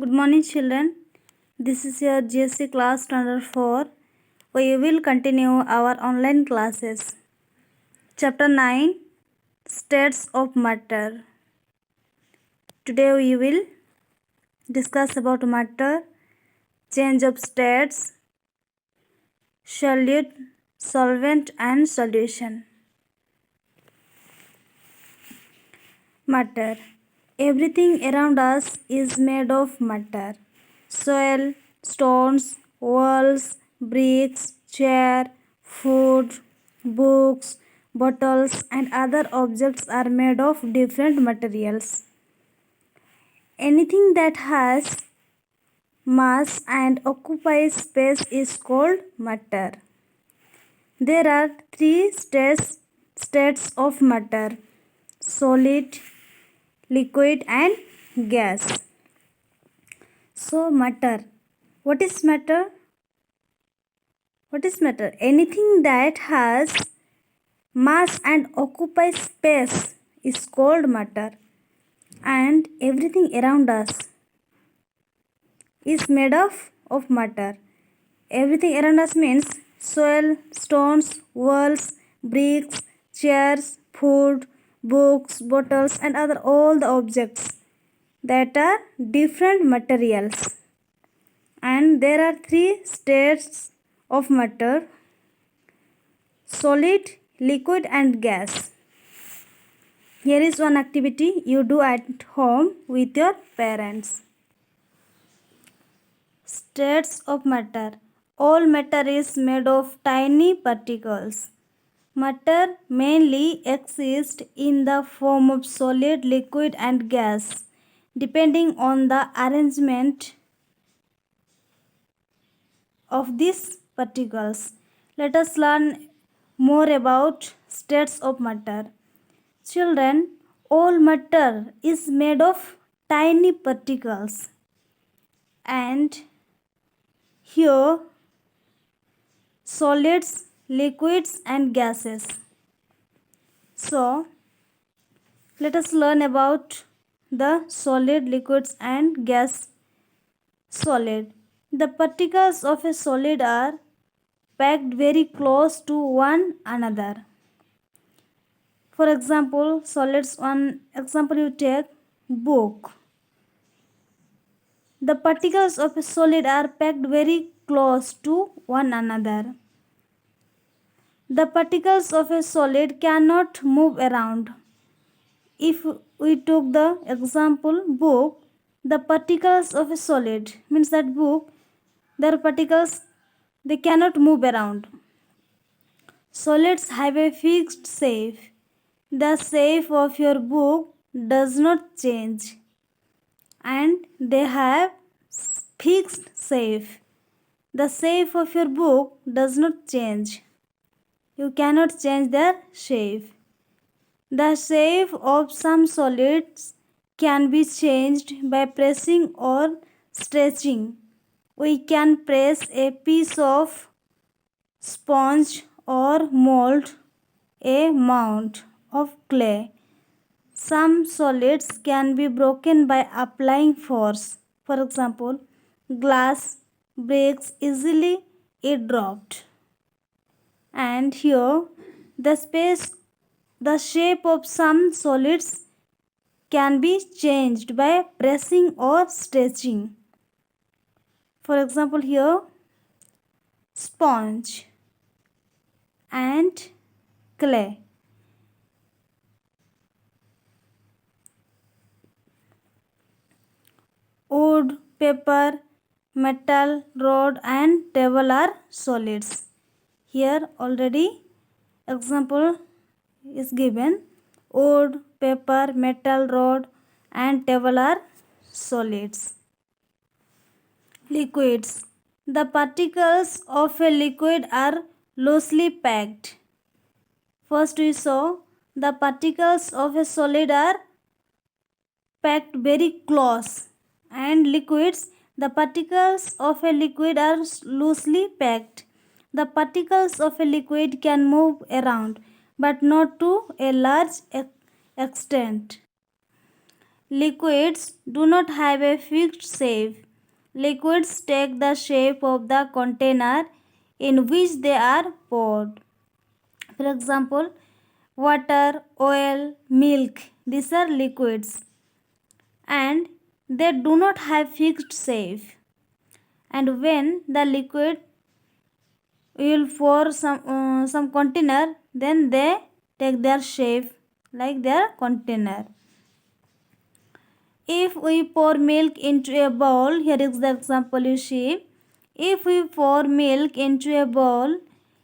Good morning, children. This is your GSC class standard 4. We will continue our online classes. Chapter 9 States of Matter. Today we will discuss about matter, change of states, solute, solvent, and solution. Matter. Everything around us is made of matter. Soil, stones, walls, bricks, chair, food, books, bottles, and other objects are made of different materials. Anything that has mass and occupies space is called matter. There are three states of matter: solid, liquid, and gas. So matter. What is matter? What is matter? Anything that has mass and occupies space is called matter. And everything around us is made of matter. Everything around us means soil, stones, walls, bricks, chairs, food, books, bottles, and other all the objects that are different materials. And there are three states of matter: solid, liquid, and gas. Here is one activity you do at home with your parents. States of matter. All matter is made of tiny particles. Matter mainly exists in the form of solid, liquid, and gas, depending on the arrangement of these particles. Let us learn more about states of matter. Children, all matter is made of tiny particles, and here solids, liquids, and gases. So, let us learn about the solid, liquids, and gas. Solid. The particles of a solid are packed very close to one another. For example, solids, one example you take book. The particles of a solid are packed very close to one another. The particles of a solid cannot move around. If we took the example book, the particles of a solid means that book, their particles, they cannot move around. Solids have a fixed shape. The shape of your book does not change, and they have fixed shape. The shape of your book does not change. You cannot change their shape. The shape of some solids can be changed by pressing or stretching. We can press a piece of sponge or mold a mound of clay. Some solids can be broken by applying force. For example, glass breaks easily if dropped. And here the shape of some solids can be changed by pressing or stretching. For example, here sponge and clay. Wood, paper, metal, rod, and table are solids. Here already example is given. Wood, paper, metal, rod, and table are solids. Liquids. The particles of a liquid are loosely packed. First we saw the particles of a solid are packed very close, and liquids, the particles of a liquid are loosely packed. The particles of a liquid can move around, but not to a large extent. Liquids do not have a fixed shape. Liquids take the shape of the container in which they are poured. For example, water, oil, milk, these are liquids and they do not have fixed shape. And when the liquid will pour some container, then they take their shape like their container. If we pour milk into a bowl, here is the example you see. If we pour milk into a bowl,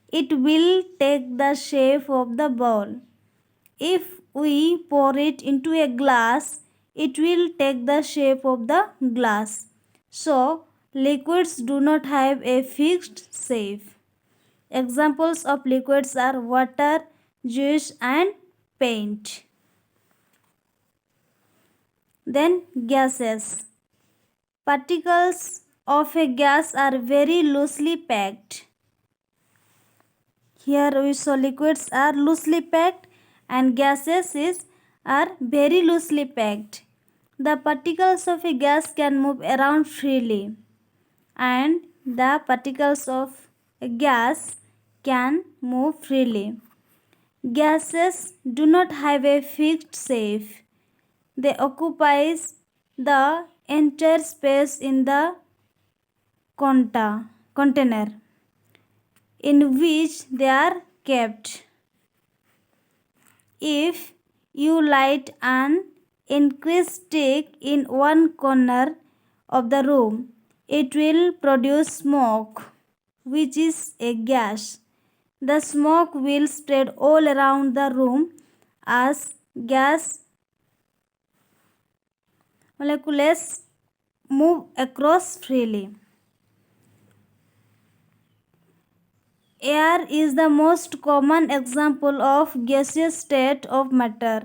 it will take the shape of the bowl. If we pour it into a glass, it will take the shape of the glass. So, liquids do not have a fixed shape. Examples of liquids are water, juice and paint. Then gases. Particles of a gas are very loosely packed. Here we saw liquids are loosely packed and gases are very loosely packed. The particles of a gas can move around freely and the particles of a gas can move freely. Gases do not have a fixed shape. They occupy the entire space in the container in which they are kept. If you light an increased stick in one corner of the room, it will produce smoke, which is a gas. The smoke will spread all around the room as gas molecules move across freely. Air is the most common example of gaseous state of matter.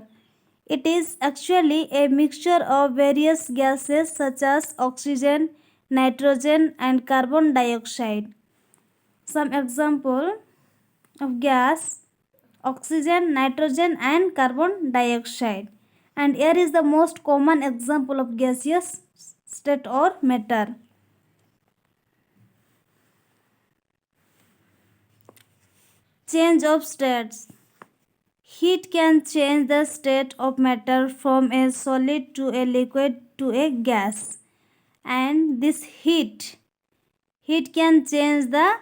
It is actually a mixture of various gases such as oxygen, nitrogen and carbon dioxide. Some example of gas: oxygen, nitrogen and carbon dioxide. And air is the most common example of gaseous state or matter. Change of states. Heat can change the state of matter from a solid to a liquid to a gas. And this heat can change the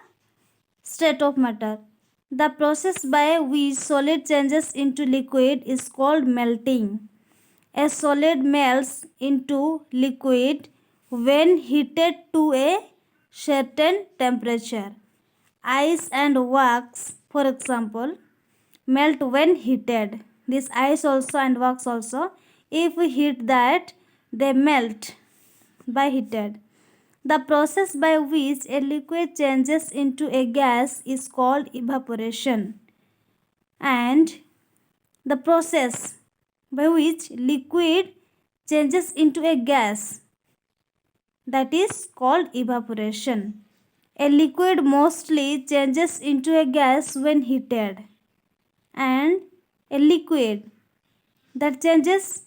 state of matter. The process by which solid changes into liquid is called melting. A solid melts into liquid when heated to a certain temperature. Ice and wax, for example, melt when heated. This ice also and wax also, if we heat that, they melt by heated. The process by which a liquid changes into a gas is called evaporation. And the process by which liquid changes into a gas, that is called evaporation. A liquid mostly changes into a gas when heated, and a liquid that changes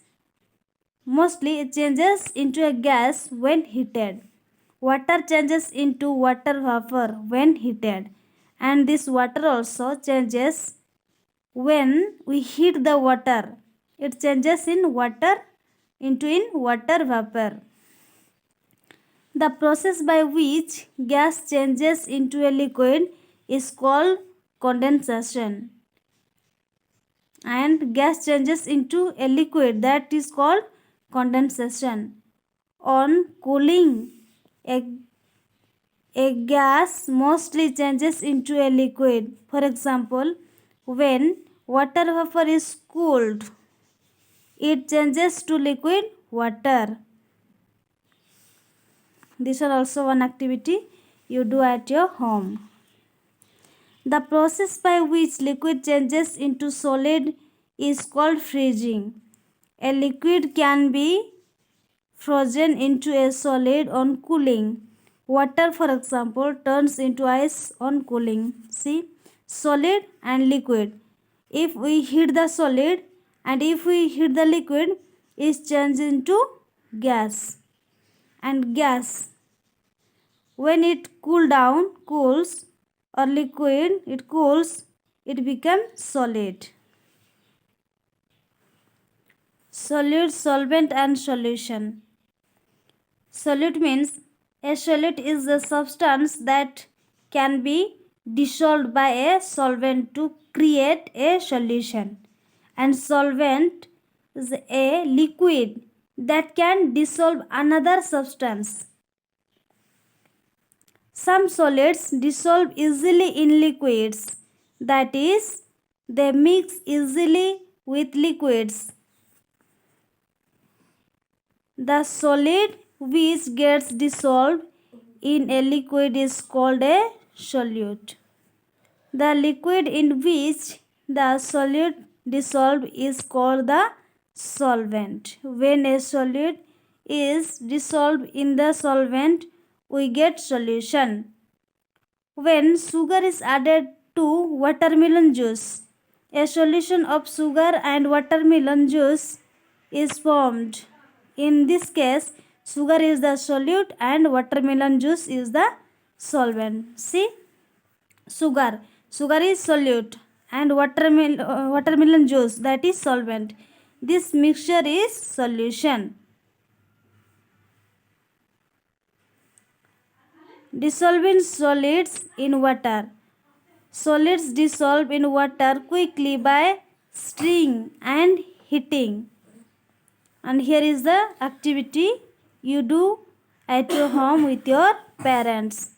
into a gas when heated. Water changes into water vapor when heated, and this water also changes when we heat the water. It changes in water vapor. The process by which gas changes into a liquid is called condensation. And gas changes into a liquid, that is called condensation. On cooling, a gas mostly changes into a liquid. For example, when water vapor is cooled, it changes to liquid water. This is also one activity you do at your home. The process by which liquid changes into solid is called freezing. A liquid can be frozen into a solid on cooling. Water, for example, turns into ice on cooling. See, solid and liquid. If we heat the solid and if we heat the liquid, is changed into gas, and gas, when it cools, or liquid, it cools, it becomes solid. Solute, solvent and solution. Solute means a solute is a substance that can be dissolved by a solvent to create a solution, and solvent is a liquid that can dissolve another substance. Some solids dissolve easily in liquids, that is, they mix easily with liquids. The solid which gets dissolved in a liquid is called a solute. The liquid in which the solute dissolved is called the solvent. When a solute is dissolved in the solvent, we get solution. When sugar is added to watermelon juice, a solution of sugar and watermelon juice is formed. In this case, sugar is the solute and watermelon juice is the solvent. See, sugar is solute and watermelon juice, that is solvent. This mixture is solution. Dissolving solids in water. Solids dissolve in water quickly by stirring and heating. And here is the activity you do at your home with your parents.